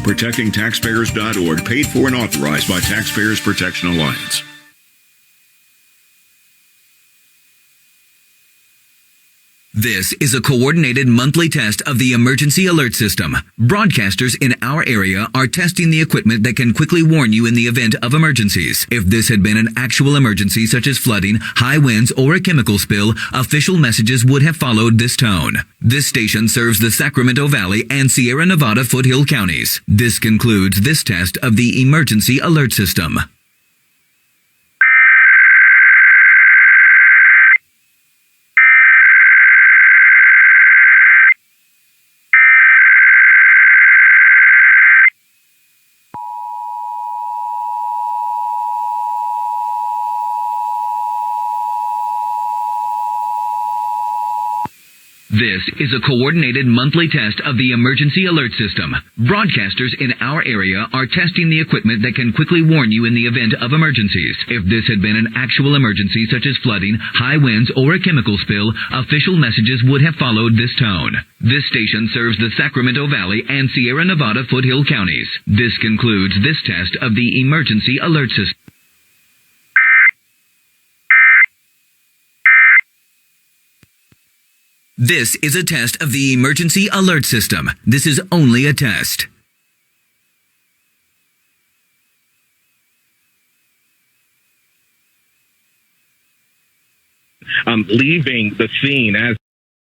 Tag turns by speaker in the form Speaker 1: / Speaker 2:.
Speaker 1: ProtectingTaxpayers.org, paid for and authorized by Taxpayers Protection Alliance.
Speaker 2: This is a coordinated monthly test of the emergency alert system. Broadcasters in our area are testing the equipment that can quickly warn you in the event of emergencies. If this had been an actual emergency such as flooding, high winds, or a chemical spill, official messages would have followed this tone. This station serves the Sacramento Valley and Sierra Nevada foothill counties. This concludes this test of the emergency alert system. This is a coordinated monthly test of the emergency alert system. Broadcasters in our area are testing the equipment that can quickly warn you in the event of emergencies. If this had been an actual emergency such as flooding, high winds, or a chemical spill, official messages would have followed this tone. This station serves the Sacramento Valley and Sierra Nevada foothill counties. This concludes this test of the emergency alert system. This is a test of the emergency alert system. This is only a test.
Speaker 3: Leaving the scene as